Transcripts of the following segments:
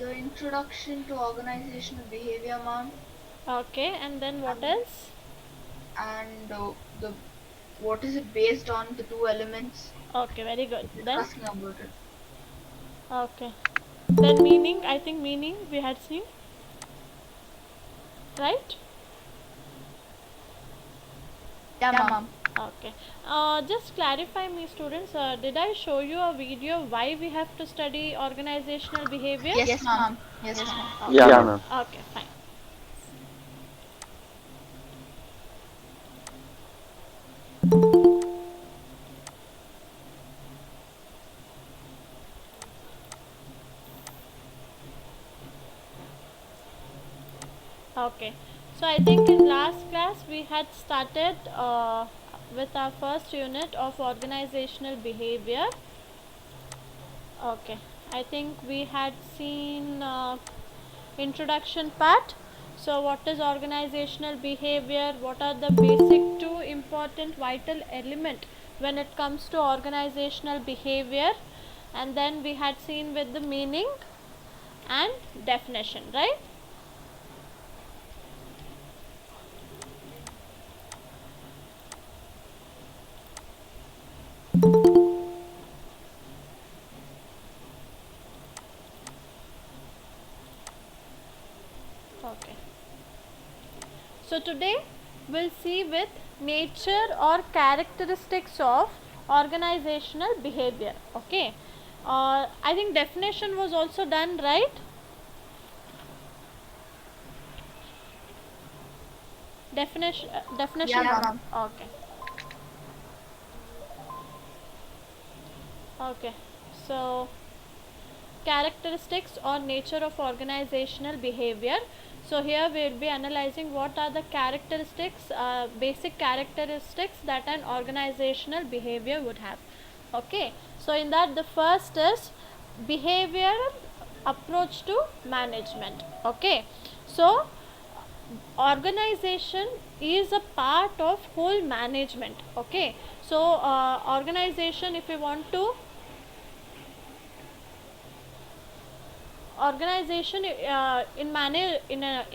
The introduction to organizational behavior, ma'am, Okay, and then what else? and the what is it based on, the two elements, Okay, very good. Then, discussing about it. okay. Then meaning, I think meaning we had seen, right? Yeah, Yeah, ma'am. ma'am. Okay. Just clarify me, students. Did I show you a video why we have to study organizational behavior? Yes, Yes, ma'am. ma'am. Yes, Yes, ma'am. ma'am. Okay. Yeah, ma'am. Okay, fine. Okay. So I think in last class we had started with our first unit of organizational behavior. Okay. I think we had seen introduction part. So what is organizational behavior? What are the basic two important vital element when it comes to organizational behavior? And then we had seen with the meaning and definition, right? Okay. So today we'll see with nature or characteristics of organizational behavior. Okay. I think definition was also done, right? Definition. Definition. Yeah, Yeah, ma'am. ma'am. Okay. Okay. So characteristics or nature of organizational behavior. So here we will be analyzing what are the characteristics, basic characteristics that an organizational behavior would have. Okay. So in that the first is behavioral approach to management. Okay. So organization is a part of whole management. Okay. So organization, if you want to organization in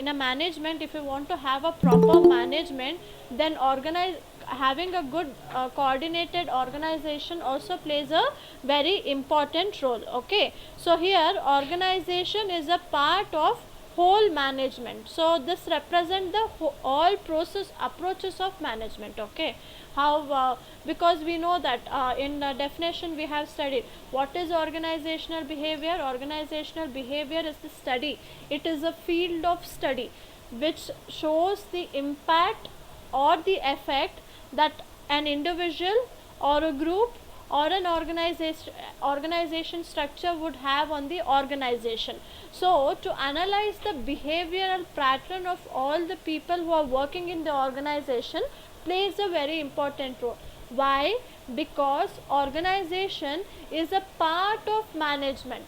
a management, if you want to have a proper management, then organize having a good coordinated organization also plays a very important role. Okay, so here organization is a part of whole management, so this represent the all process approaches of management. Okay, how because we know that in the definition we have studied what is organizational behavior. Organizational behavior is the study, it is a field of study which shows the impact or the effect that an individual or a group or an organization structure would have on the organization. So to analyze the behavioral pattern of all the people who are working in the organization plays a very important role. Why? Because organization is a part of management.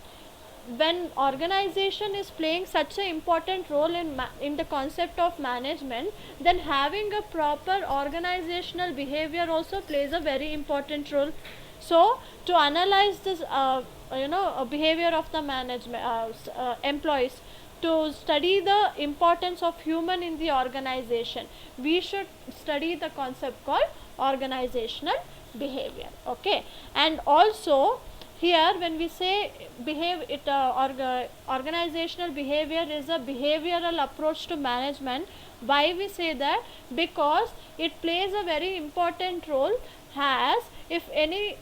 When organization is playing such an important role in the concept of management, then having a proper organizational behavior also plays a very important role. So to analyze this behavior of the management employees, to study the importance of human in the organization, we should study the concept called organizational behavior. Okay, and also here when we say behave it organizational behavior is a behavioral approach to management. Why we say that? Because it plays a very important role, has if any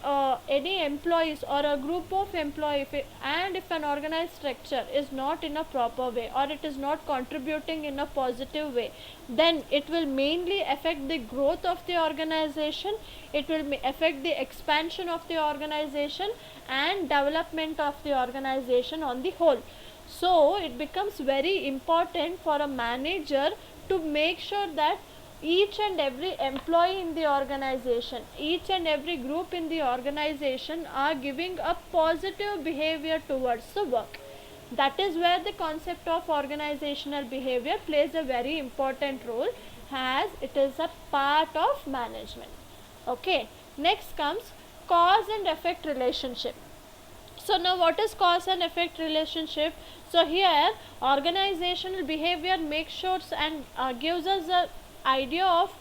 employees or a group of employees, and if an organized structure is not in a proper way or it is not contributing in a positive way, then it will mainly affect the growth of the organization, it will affect the expansion of the organization and development of the organization on the whole. So it becomes very important for a manager to make sure that each and every employee in the organization, each and every group in the organization are giving a positive behavior towards the work. That is where the concept of organizational behavior plays a very important role, as it is a part of management. Okay, next comes cause and effect relationship. So now what is cause and effect relationship? So here organizational behavior makes sure and gives us the idea of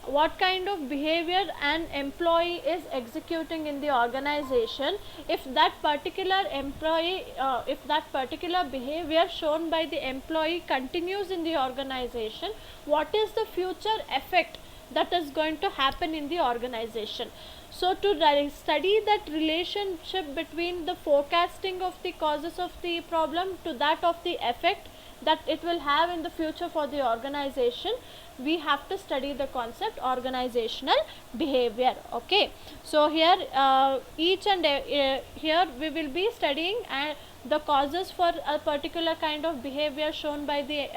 what kind of behavior an employee is executing in the organization. If that particular employee, if that particular behavior shown by the employee continues in the organization, what is the future effect that is going to happen in the organization? So to study that relationship between the forecasting of the causes of the problem to that of the effect that it will have in the future for the organization, we have to study the concept organizational behavior. Okay, so here here we will be studying the causes for a particular kind of behavior shown by the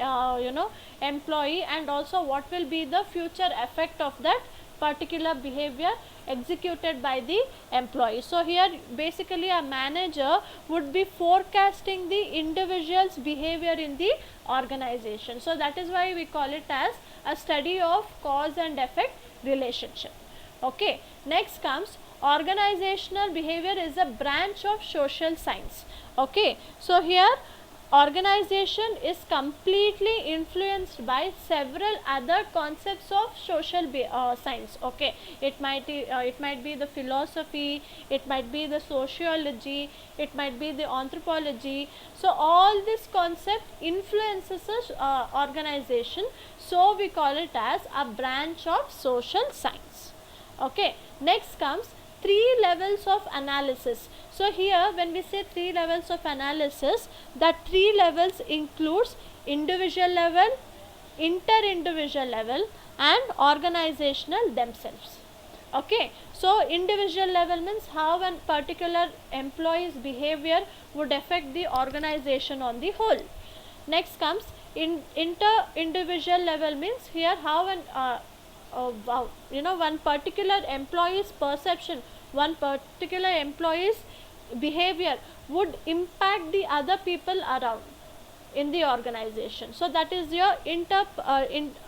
employee, and also what will be the future effect of that particular behavior executed by the employee. So here basically a manager would be forecasting the individual's behavior in the organization. So that is why we call it as a study of cause and effect relationship. Okay, next comes organizational behavior is a branch of social science. Okay, so here organization is completely influenced by several other concepts of social science. Okay, it might be the philosophy, it might be the sociology, it might be the anthropology. So all this concept influences organization, so we call it as a branch of social science. Okay, next comes 3 levels of analysis. So here when we say 3 levels of analysis, that 3 levels includes individual level, inter-individual level and organizational themselves. Okay, so individual level means how a particular employee's behavior would affect the organization on the whole. Next comes inter-individual level means here how an one particular employee's perception, one particular employee's behavior would impact the other people around in the organization. So that is your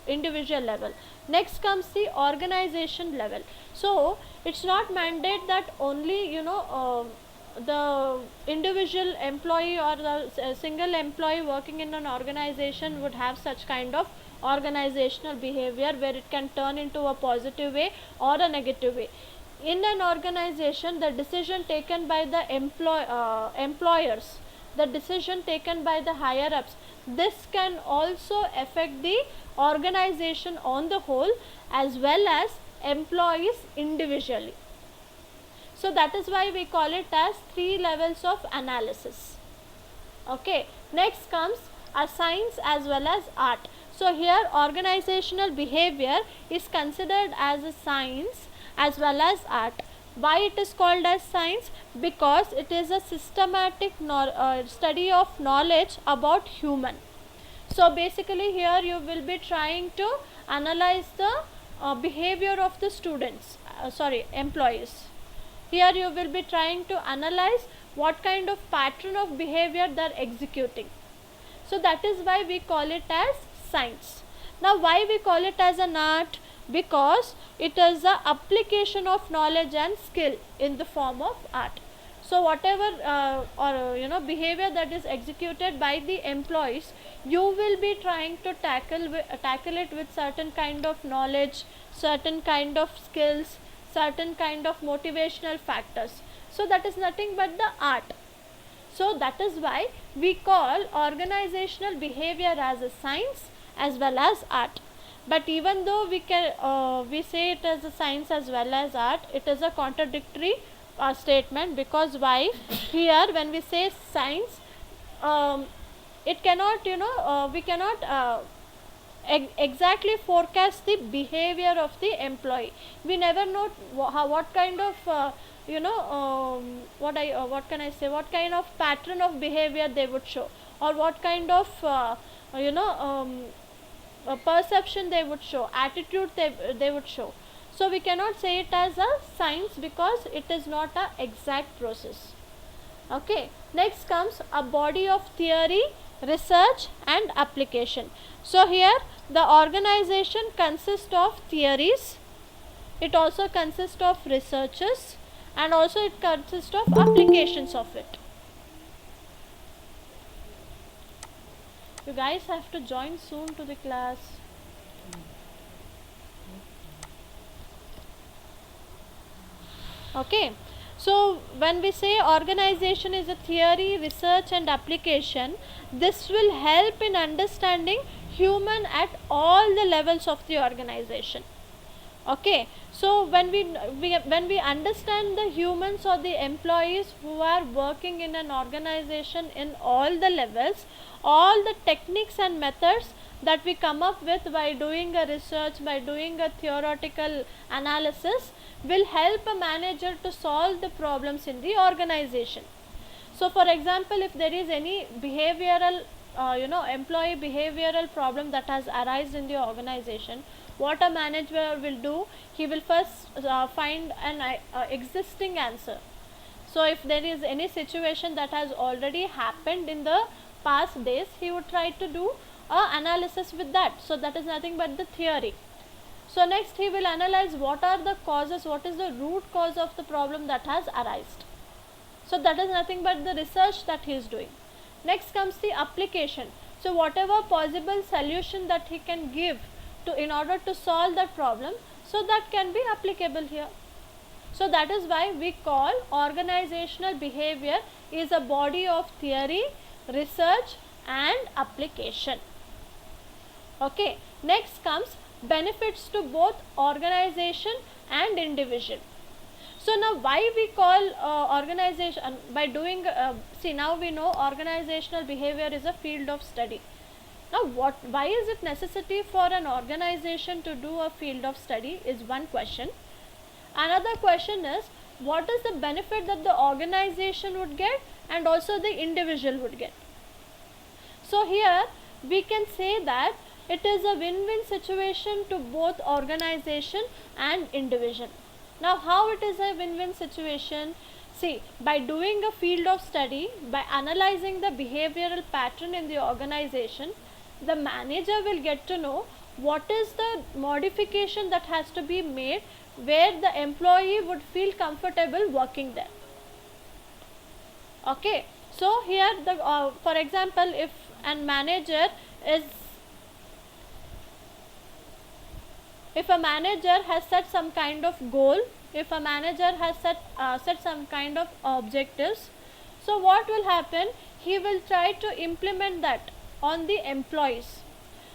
individual level. Next comes the organization level. So it's not mandate that only the individual employee or the single employee working in an organization would have such kind of organizational behavior where it can turn into a positive way or a negative way. In an organization, the decision taken by the employers, the decision taken by the higher ups, this can also affect the organization on the whole as well as employees individually. So that is why we call it as 3 levels of analysis. Okay, next comes a science as well as art. So here organizational behavior is considered as a science as well as art. Why it is called as science? Because it is a systematic study of knowledge about human. So basically here you will be trying to analyze the behavior of the students, employees. Here you will be trying to analyze what kind of pattern of behavior they are executing. So that is why we call it as science. Now why we call it as an art? Because it is the application of knowledge and skill in the form of art. So whatever behavior that is executed by the employees, you will be trying to tackle it with certain kind of knowledge, certain kind of skills, certain kind of motivational factors. So that is nothing but the art. So that is why we call organizational behavior as a science as well as art. But even though we say it as a science as well as art, it is a contradictory statement. Because why? Here when we say science, it cannot we cannot exactly forecast the behavior of the employee. We never know what kind of what can I say, what kind of pattern of behavior they would show, or what kind of perception they would show, attitude they would show. So we cannot say it as a science because it is not a exact process. Okay, next comes a body of theory, research and application. So here the organization consists of theories, it also consists of researches, and also it consists of applications of it. You guys have to join soon to the class. Okay, so when we say organization is a theory, research and application, this will help in understanding human at all the levels of the organization. Okay, so when we understand the humans or the employees who are working in an organization in all the levels, all the techniques and methods that we come up with by doing a research, by doing a theoretical analysis, will help a manager to solve the problems in the organization. So for example, if there is any behavioral employee behavioral problem that has arisen in the organization, what a manager will do, he will first find an existing answer. So if there is any situation that has already happened in the past days, he would try to do a analysis with that. So that is nothing but the theory. So next he will analyze what are the causes, what is the root cause of the problem that has arisen. So that is nothing but the research that he is doing. Next comes the application. So whatever possible solution that he can give to in order to solve that problem, so that can be applicable here. So that is why we call organizational behavior is a body of theory, research and application. Okay, next comes benefits to both organization and individual. So now why we call organization by doing see, now we know organizational behavior is a field of study. Now why is it necessity for an organization to do a field of study is one question. Another question is, what is the benefit that the organization would get and also the individual would get. So here we can say that it is a win-win situation to both organization and individual. Now how it is a win-win situation? See, by doing a field of study, by analyzing the behavioral pattern in the organization, the manager will get to know what is the modification that has to be made where the employee would feel comfortable working there. Okay, so here the for example, if a manager has set some kind of goal, if a manager has set some kind of objectives, so what will happen, he will try to implement that on the employees.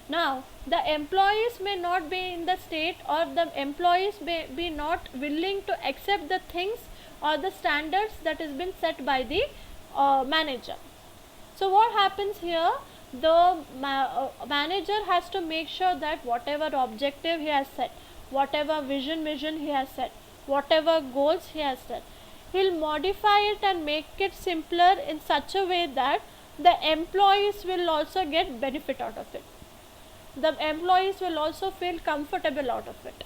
Now the employees may not be in the state, or the employees may be not willing to accept the things or the standards that has been set by the manager. So what happens here, the manager has to make sure that whatever objective he has set, whatever vision he has set, whatever goals he has set, he'll modify it and make it simpler in such a way that the employees will also get benefit out of it. The employees will also feel comfortable out of it.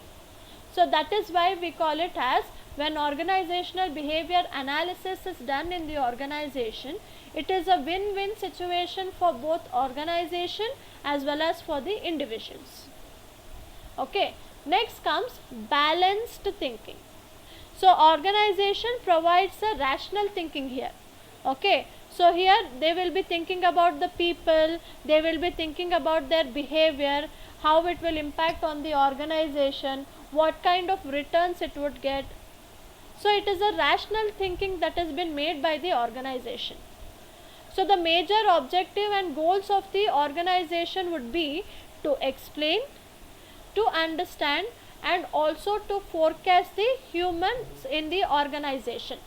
So that is why we call it as, when organizational behavior analysis is done in the organization, it is a win-win situation for both organization as well as for the individuals. Okay, next comes balanced thinking. So organization provides a rational thinking here. Okay, so here they will be thinking about the people, they will be thinking about their behavior, how it will impact on the organization, what kind of returns it would get. So it is a rational thinking that has been made by the organization. So the major objective and goals of the organization would be to explain, to understand and also to forecast the humans in the organization.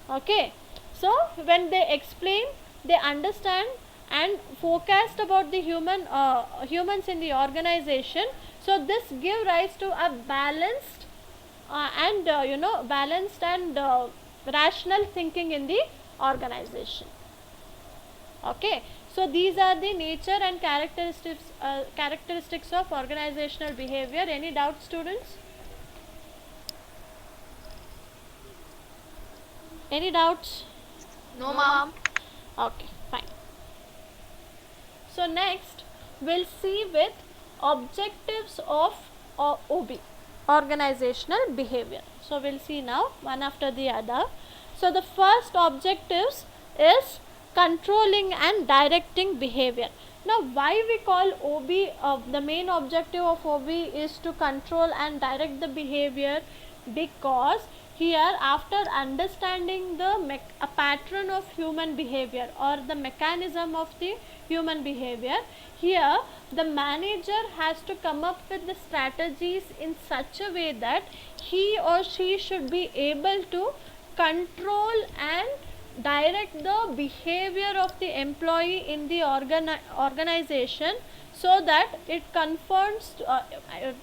Okay, so when they explain, they understand and forecast about the humans in the organization, so this give rise to a balanced balanced and rational thinking in the organization. Okay, so these are the nature and characteristics of organizational behavior. Any doubts, students? Any doubts? No, ma'am. Okay, fine. So next we'll see with objectives of OB, organizational behavior. So we'll see now one after the other. So the first objectives is controlling and directing behavior. Now, why we call OB, the main objective of OB is to control and direct the behavior? Because here, after understanding a pattern of human behavior or the mechanism of the human behavior, here the manager has to come up with the strategies in such a way that he or she should be able to control and direct the behavior of the employee in the organization, so that it conforms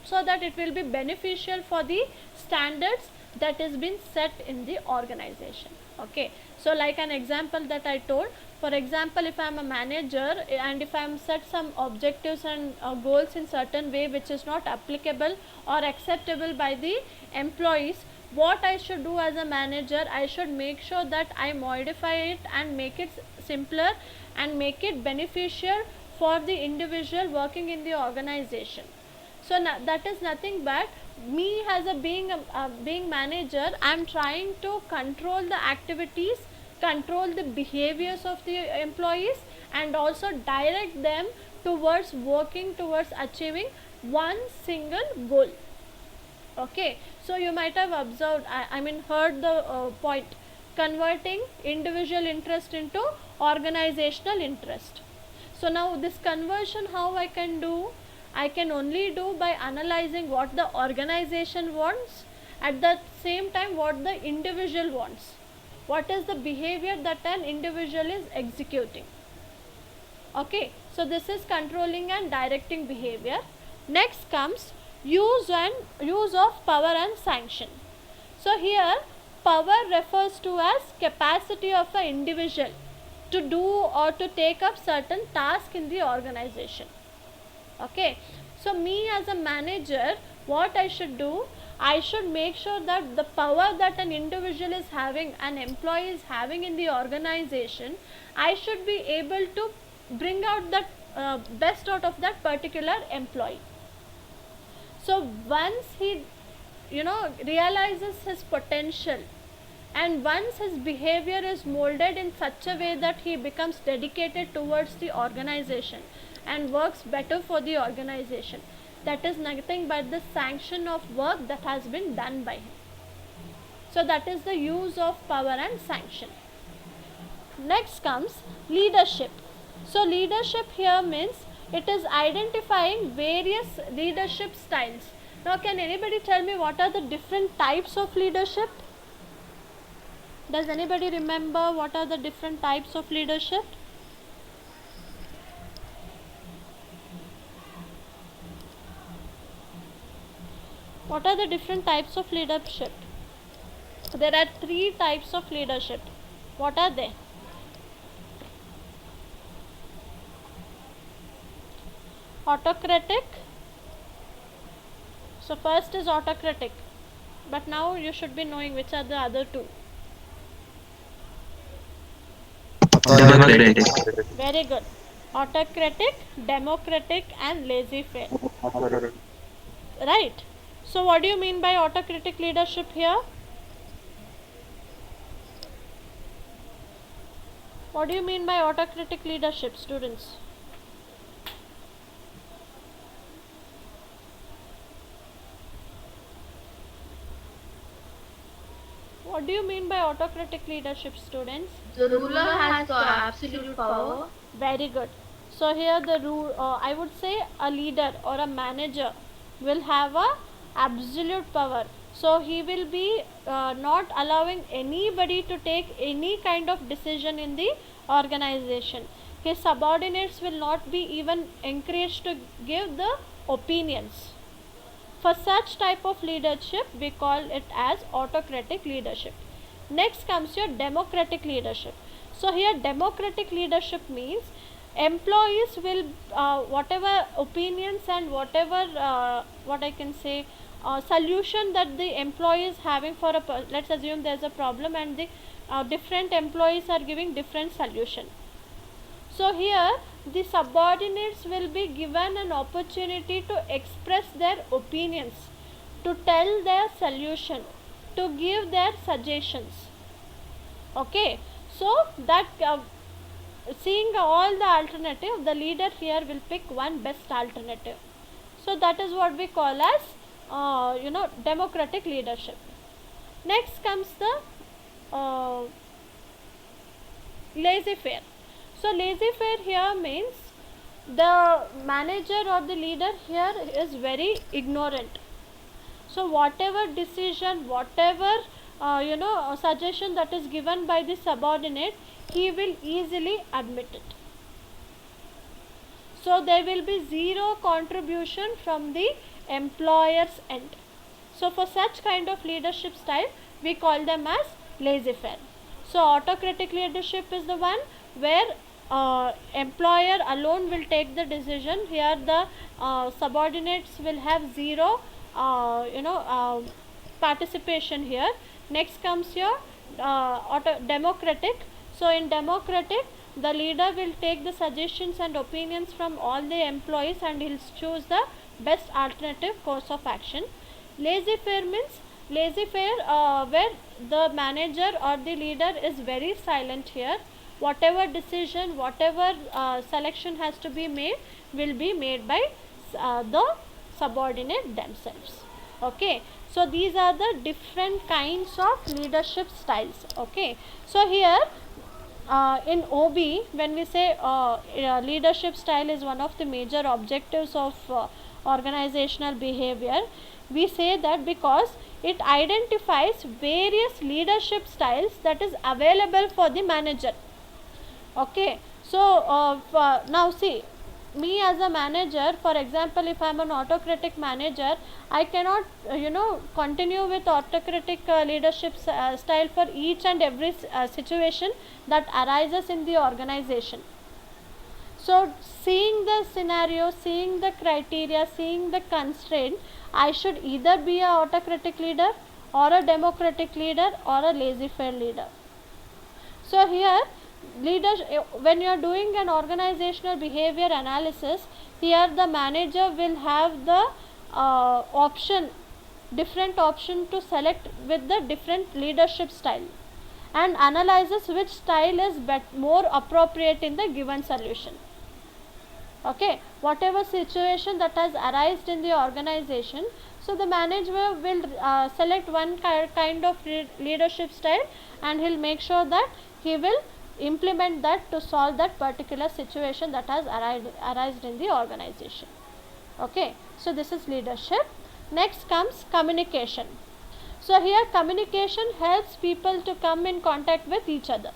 so that it will be beneficial for the standards that has been set in the organization. Okay, so like an example that I told, for example, if I am a manager and if I am set some objectives and goals in certain way which is not applicable or acceptable by the employees, what I should do as a manager, I should make sure that I modify it and make it simpler and make it beneficial for the individual working in the organization. So that is nothing but me as a being manager, I am trying to control the activities, control the behaviors of the employees, and also direct them towards working towards achieving one single goal. Okay, so you might have observed, I mean heard the point, converting individual interest into organizational interest. So now this conversion, how I can do? I can only do by analyzing what the organization wants, at the same time what the individual wants. What is the behavior that an individual is executing? Okay, so this is controlling and directing behavior. Next comes use of power and sanction. So here power refers to as capacity of an individual to do or to take up certain task in the organization. Okay, so me as a manager, what I should do, I should make sure that the power that an individual is having, an employee is having in the organization, I should be able to bring out that best out of that particular employee. So once he realizes his potential, and once his behavior is molded in such a way that he becomes dedicated towards the organization and works better for the organization, that is nothing but the sanction of work that has been done by him. So that is the use of power and sanction. Next comes leadership. So leadership here means it is identifying various leadership styles. Now can anybody tell me what are the different types of leadership? Does anybody remember what are the different types of leadership? What are the different types of leadership? There are 3 types of leadership. What are they? Autocratic. So first is autocratic, but now you should be knowing which are the other 2. Democratic. Very good. Autocratic, democratic, and laissez-faire. Right. So what do you mean by autocratic leadership here? What do you mean by autocratic leadership, students? What do you mean by autocratic leadership, students? The ruler has the absolute power. Very good. So here the rule, I would say a leader or a manager will have a absolute power. So he will be not allowing anybody to take any kind of decision in the organization. His subordinates will not be even encouraged to give the opinions. For such type of leadership, we call it as autocratic leadership. Next comes your democratic leadership. So here democratic leadership means employees will whatever opinions and whatever what I can say solution that the employee is having for let's assume there is a problem and the different employees are giving different solution. So here the subordinates will be given an opportunity to express their opinions, to tell their solution, to give their suggestions. Okay, so that seeing all the alternative, the leader here will pick one best alternative. So that is what we call as democratic leadership. Next comes the laissez-faire. So laissez-faire here means the manager or the leader here is very ignorant. So whatever decision, whatever suggestion that is given by the subordinate, he will easily admit it. So there will be zero contribution from the employer's end. So for such kind of leadership style, we call them as laissez-faire. So autocratic leadership is the one where employer alone will take the decision. Here the subordinates will have zero participation here. Next comes your democratic. So in democratic, the leader will take the suggestions and opinions from all the employees and he'll choose the best alternative course of action. Laissez-faire means laissez-faire where the manager or the leader is very silent here. Whatever decision, whatever selection has to be made will be made by the subordinate themselves. Okay, so these are the different kinds of leadership styles. Okay, so here in OB, when we say leadership style is one of the major objectives of organizational behavior, we say that because it identifies various leadership styles that is available for the manager. Okay, so now see, me as a manager, for example, if I am an autocratic manager, I cannot continue with autocratic leadership style for each and every situation that arises in the organization. So seeing the scenario, seeing the criteria, seeing the constraint, I should either be a autocratic leader or a democratic leader or a laissez-faire leader. So here when you are doing an organizational behavior analysis, here the manager will have the different option to select with the different leadership style and analyzes which style is more appropriate in the given solution. Okay, whatever situation that has arisen in the organization, so the manager will select one kind of leadership style and he'll make sure that he will implement that to solve that particular situation that has arisen in the organization. Okay, so this is leadership. Next comes communication. So here communication helps people to come in contact with each other.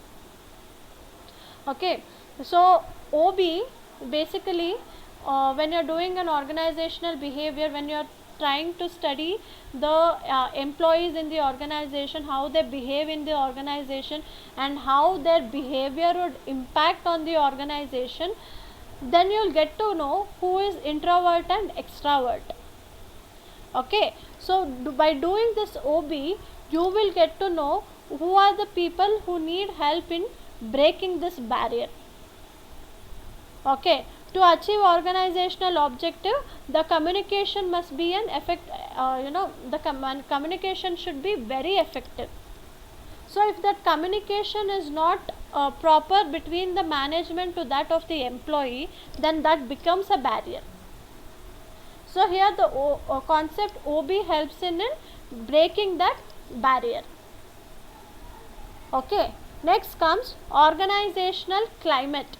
Okay, so OB basically when you are doing an organizational behavior, when you are trying to study the employees in the organization, how they behave in the organization and how their behavior would impact on the organization, then you will get to know who is introvert and extrovert. Okay, so by doing this OB, you will get to know who are the people who need help in breaking this barrier. Okay, to achieve organizational objective, the communication must be an communication should be very effective. So if that communication is not proper between the management to that of the employee, then that becomes a barrier. So here the concept OB helps in breaking that barrier. Okay, next comes organizational climate.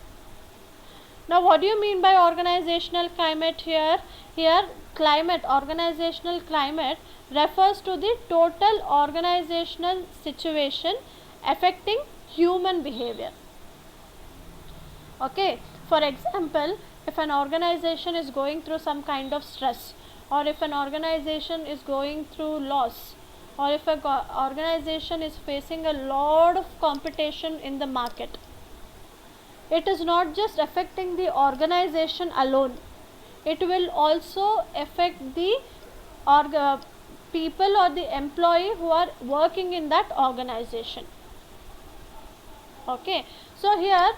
Now what do you mean by organizational climate here? Here climate, organizational climate refers to the total organizational situation affecting human behavior. Okay, for example, if an organization is going through some kind of stress, or if an organization is going through loss, or if an organization is facing a lot of competition in the market, it is not just affecting the organization alone, it will also affect the people or the employee who are working in that organization. Okay, so here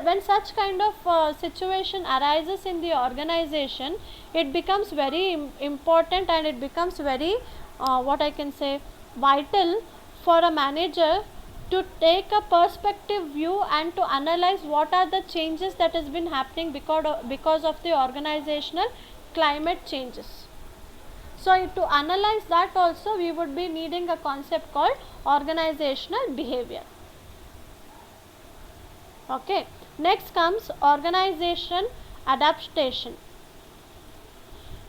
when such kind of situation arises in the organization, it becomes very important and it becomes very what I can say vital for a manager to take a perspective view and to analyze what are the changes that has been happening because of the organizational climate changes. So to analyze that also we would be needing a concept called organizational behavior. Okay, next comes organization adaptation.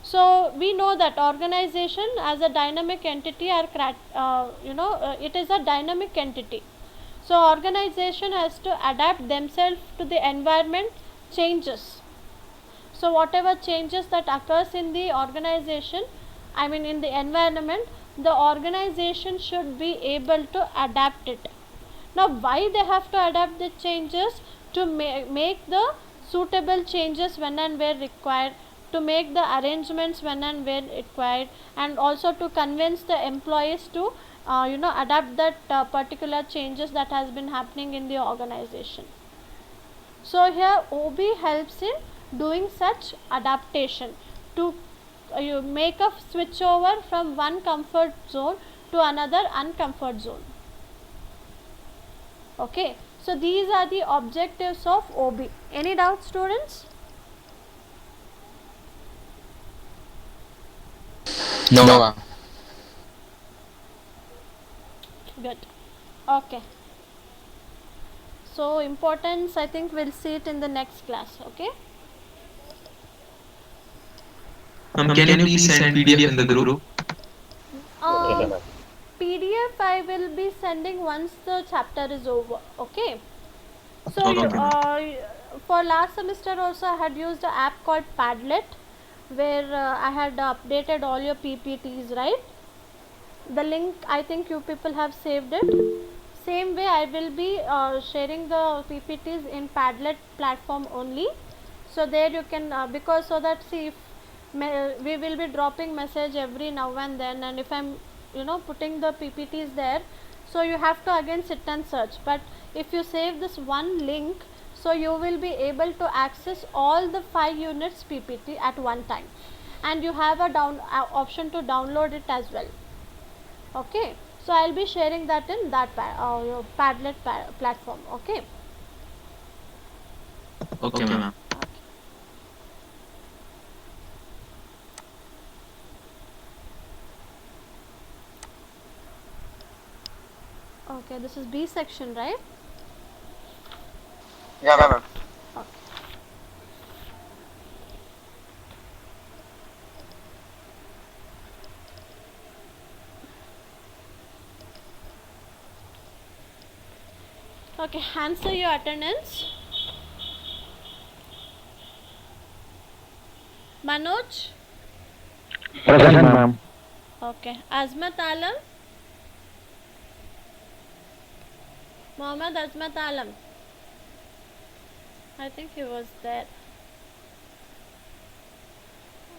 So we know that organization as a dynamic entity it is a dynamic entity. So organization has to adapt themselves to the environment changes. So whatever changes that occurs in the organization, I mean in the environment, the organization should be able to adapt it. Now why they have to adapt the changes? To make the suitable changes when and where required, to make the arrangements when and where required, and also to convince the employees to adapt that particular changes that has been happening in the organization. So here OB helps in doing such adaptation to you make a switch over from one comfort zone to another uncomfort zone. Okay, so these are the objectives of OB. Any doubts, students? No, ma'am. Good. Okay. So importance, I think we'll see it in the next class. Okay. Can you please send PDF in the group? PDF I will be sending once the chapter is over. Okay. So Okay. for last semester also I had used an app called Padlet, where I had updated all your PPTs, right? The link I think you people have saved it. Same way I will be sharing the PPTs in Padlet platform only. So there you can because so that see if we will be dropping message every now and then, and if I'm putting the PPTs there, so you have to again sit and search. But if you save this one link, so you will be able to access all the 5 units PPT at one time, and you have a option to download it as well. Okay, so I'll be sharing that in that your Padlet platform. Okay. Okay, ma'am. Okay, this is B section, right? Yeah, ma'am. Okay. Okay, answer your attendance. Manoj? Present, ma'am. Okay. Azmat Alam? Mohammed Azmat Alam? I think he was there.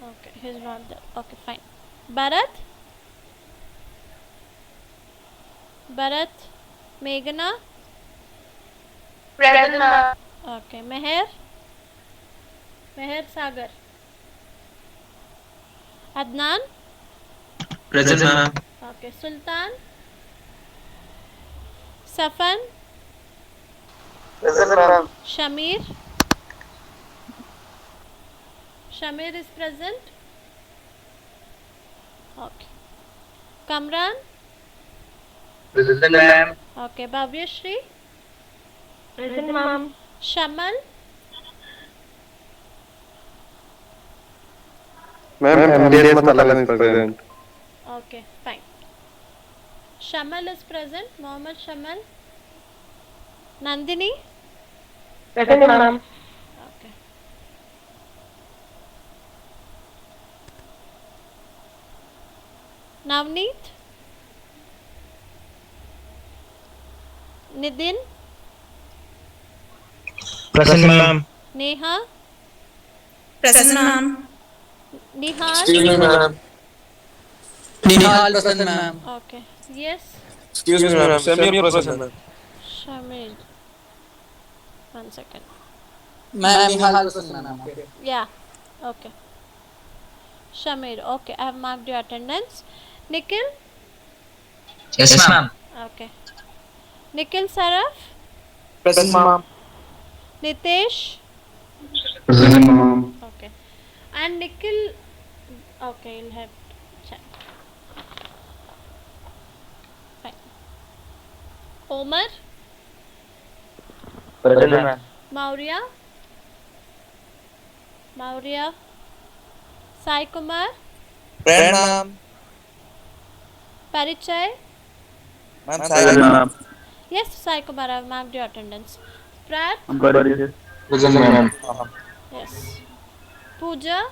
Okay, he's not there. Okay, fine. Bharat? Bharat? Meghna? Present, ma'am. Okay. Meher? Meher Sagar? Adnan? Present, ma'am. Okay. Sultan? Safan? Present, ma'am. Shamir? Shamir is present. Okay. Kamran? Present, ma'am. Okay. Bhavyashri? Present, ma'am. Shamal? Ma'am, MD Azmat Alam is present. Okay, fine. Shamal is present. Mohammed Shamal? Nandini? Present, ma'am. Okay. Navneet? Nidin? Present, ma'am. Neha? Present, ma'am. Nihal? Excuse me, ma'am. Nihal present, ma'am. Okay. Yes? Excuse me, ma'am. Samir present, ma'am. Shamil. 1 second. Ma'am, Nihal present, ma'am. Okay. Yeah. Okay. Shamir. Okay. I have marked your attendance. Nikhil? Yes, ma'am. Okay. Nikhil Saraf, Present, ma'am. Nitesh. Present, ma'am. Okay. And Nikhil. Okay, you'll have check. Fine. Omar, Present, ma'am. Maurya, Sai Kumar, Present, ma'am. Parichay. Ma'am, present, ma'am. Yes, Sai Kumar, I've marked your attendance. Prat. Present, ma'am. Yes. Pooja.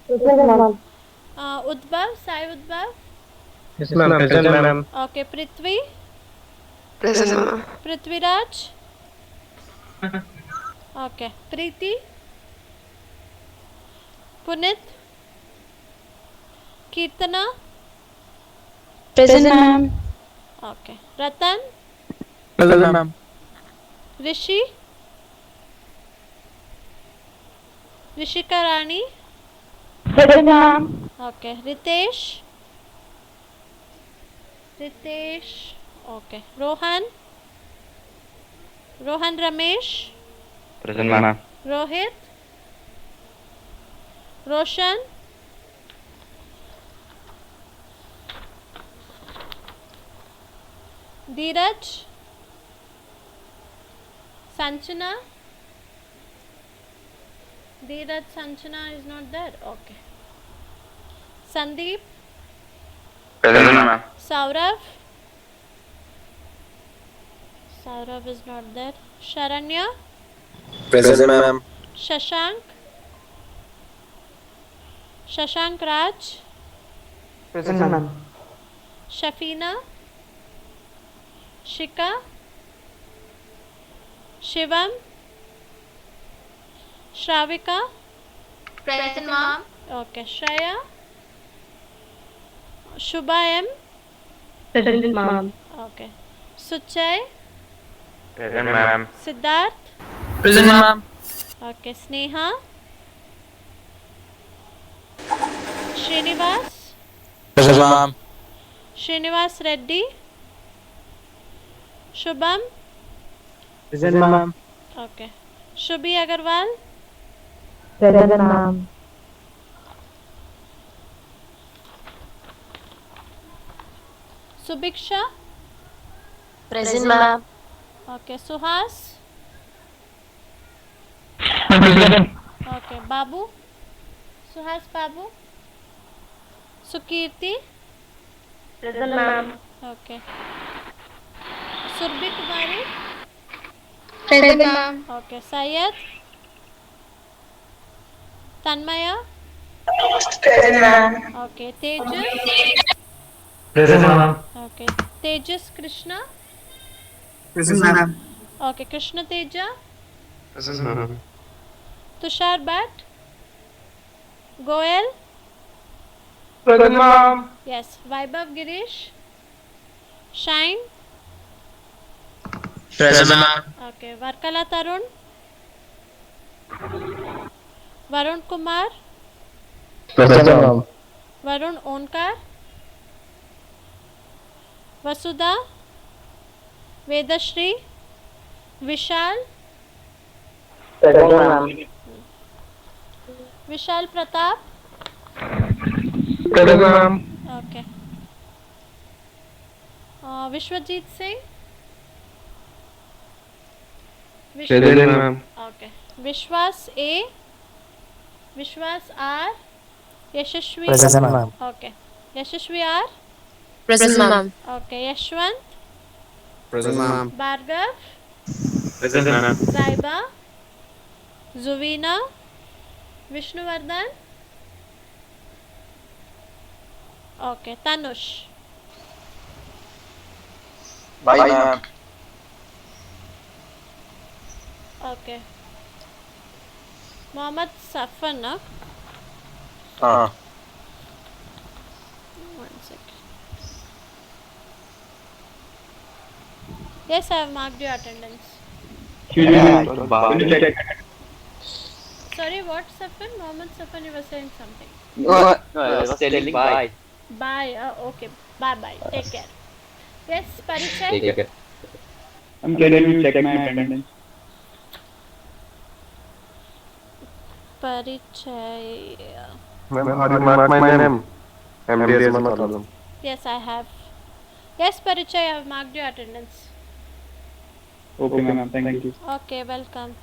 Udbhav, Sai Udbhav. Yes, ma'am. Present, ma'am. Okay, Prithvi, Present, ma'am. Prithviraj. Okay, Preeti, Punit, Kirtana. Present, ma'am. Okay, Ratan, Present, ma'am. Rishi, Rishika Rani. Present, ma'am. Okay, Ritesh. Okay, Rohan Ramesh. Present, ma'am. Rohit, Roshan, Dheeraj, Sanchana. Sanchana is not there. Okay. Sandeep, Present, ma'am. Saurav is not there. Sharanya, Present, ma'am. Shashank Raj, Present, ma'am. Shafina, Shika, Shivam, Shravika. Present, ma'am. Okay, Shreya, Shubha M. Present, ma'am. Okay, Suchay, Present, ma'am. Siddharth. Present, ma'am. Okay, Sneha, Srinivas, Present, ma'am. Srinivas Reddy, Shubham. Present, ma'am. Okay, Shubhi Agarwal, Present, ma'am. Subiksha. Present, ma'am. Okay, Suhas. Okay, Babu, Suhas Babu, Sukirti. Present, ma'am. Okay, Surbhi Kumari. Present, ma'am. Okay, Syed, Tanmaya. Present, ma'am. Okay, Tejas. Present, ma'am. Okay, Tejas Krishna. Present, ma'am. Okay, Krishna Teja, Present, ma'am. Tushar Bhatt, Goel. Present, ma'am. Yes, Vaibhav Girish, Shine. Present, ma'am. Okay, Varkala Tarun, Varun Kumar, Present, ma'am. Varun Onkar, Vasudha, Vedashri, Vishal, Present, ma'am. Vishal Pratap. Present, ma'am. Okay. Vishwajit Singh. Present, ma'am. Okay. Vishwas A. Vishwas R. Yashashvi. Present, ma'am. Okay. Yashashvi R. Present, ma'am. Okay. Yashwant. Present, ma'am. Bhargav. Present, ma'am. Zaiba. Zuvina. Vishnuvardhan. Okay. Tanush. Bye, ma'am. Okay. Mohammed Safan, na? Ah. One second. Yes, I have marked your attendance. Sorry, what Safan? Mohammed Safan, you were saying something. No, I was telling bye. Bye. Okay. Bye bye. Take care. Yes, Parichay. ठीक है. Can you check my attendance? Parichay. Ma'am, are you mark my name? MDS Matalam. Yes, I have. Yes, Parichay, I have marked your attendance. Okay, ma'am. Thank you. Okay, welcome.